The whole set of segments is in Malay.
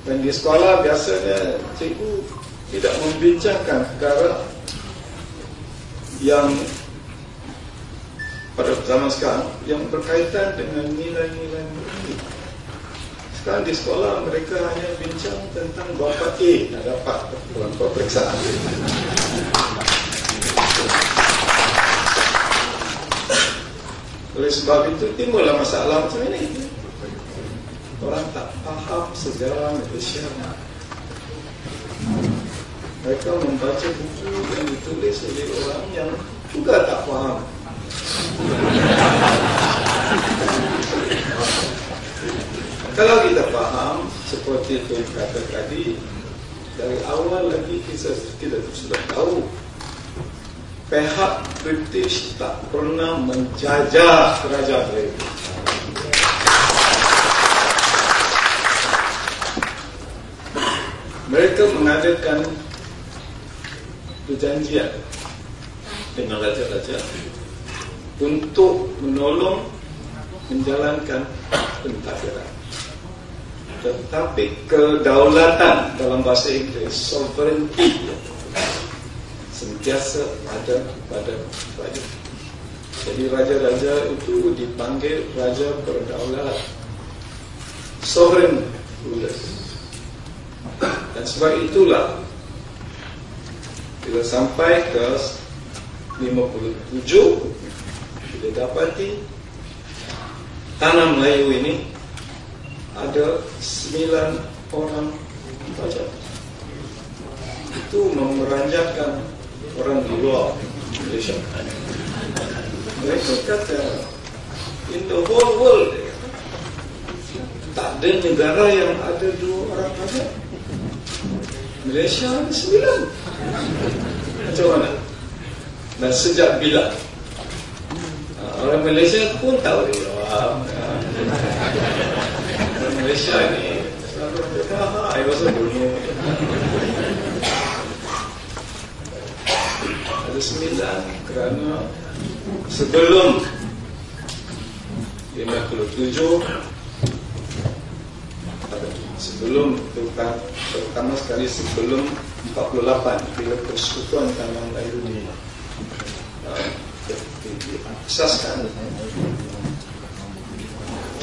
Dan di sekolah biasanya cikgu tidak membincangkan perkara yang pada zaman sekarang yang berkaitan dengan nilai-nilai murid. Sekarang di sekolah mereka hanya bincang tentang bapa A yang dapat dalam peperiksaan. Oleh sebab itu timbullah masalah macam ini. Orang tak faham sejarah Malaysia. Mereka membaca buku yang ditulis oleh orang yang juga tak faham. Kalau kita faham seperti itu kata tadi, dari awal lagi kita sudah tahu pihak British tak pernah menjajah kerajaan mereka. Mereka mengadakan perjanjian dengan raja-raja untuk menolong menjalankan pentadbiran. Tetapi kedaulatan dalam bahasa Inggeris, sovereignty, sentiasa ada pada raja. Jadi raja-raja itu dipanggil raja berdaulat, sovereign rulers. Dan sebab itulah bila sampai ke 57 kita dapati tanah Melayu ini ada 9 orang raja. Itu memeranjatkan orang di luar Malaysia. Mereka kata in the whole world tak ada negara yang ada 2 orang raja. Malaysia ada 9. Macam mana? Dan sejak bila? Orang Malaysia pun tahu dia. Orang Malaysia ni selalu berkata, I was a dunia. Ada 9 kerana sebelum 57 sebelum pertama sekali sebelum 48 bila Persekutuan Tanah Melayu diasaskan,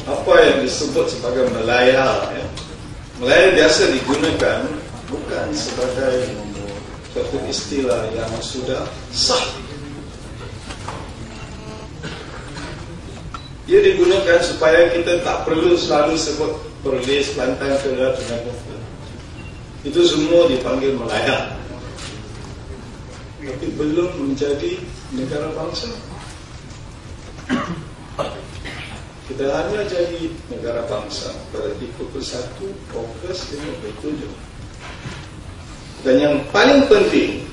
apa yang disebut sebagai Melaya, ya. Melaya biasa digunakan bukan sebagai suatu istilah yang sudah sah. Dia digunakan supaya kita tak perlu selalu sebut Perlis, Kelantan, Kedah, Terengganu. Itu semua dipanggil Melaya. Tapi belum menjadi negara bangsa. Kita hanya jadi negara bangsa pada 31 Ogos 57. Dan yang paling penting,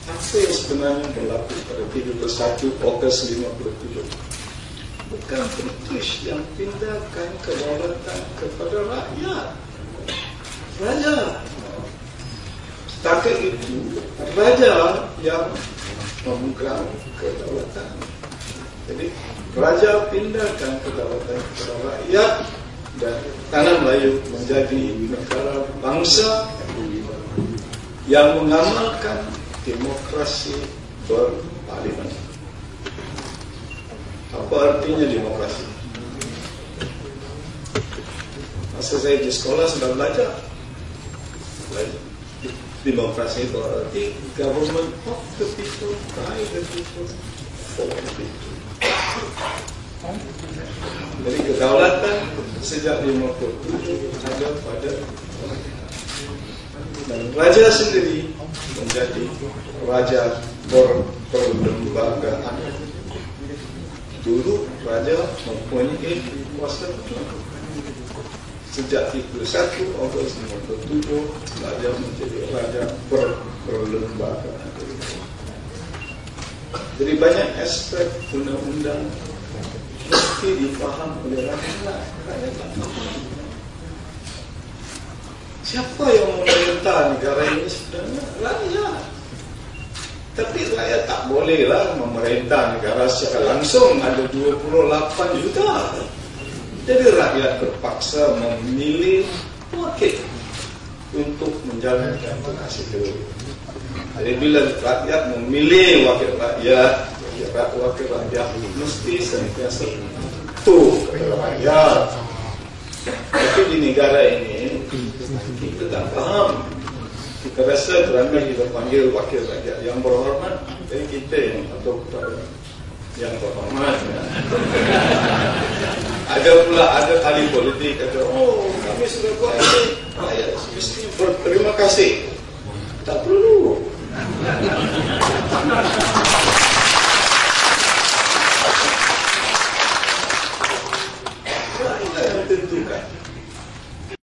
apa yang sebenarnya berlaku pada 31 Ogos 57? Bukan British yang pindahkan kedaulatan kepada rakyat. Raja. Setakat itu, raja yang memegang kedaulatan. Jadi, raja pindahkan kedaulatan kepada rakyat dan tanah Melayu menjadi negara bangsa yang mengamalkan demokrasi berparlimen. Apa artinya demokrasi? Masa saya di sekolah sudah belajar. Demokrasi itu berarti government of the people, by the people, for the people. Jadi kedaulatan sejak 57 ada pada dan raja sendiri menjadi raja berperlembagaan. Dulu raja mempunyai kuasa penuh. Sejak 31 Ogos 57 raja menjadi raja berperlembagaan. Jadi banyak aspek undang-undang mesti difaham oleh rakyat. Rakyat tak faham. Siapa yang memerintah negara ini sebenarnya? Rakyat. Tapi rakyat tak bolehlah memerintah negara secara langsung. Ada 28 juta. Jadi rakyat terpaksa memilih wakil untuk menjalankan tugas itu. Jadi bila rakyat memilih wakil rakyat mesti senantiasa patuh kepada rakyat. Tapi di negara ini kita tak paham. Kita rasa kerana kita panggil wakil rakyat yang berhormat, jadi kita yang patuh kepada yang berhormat. Ada pula ahli politik kata, kami sudah buat ini, rakyat mesti berterima kasih. Tak perlu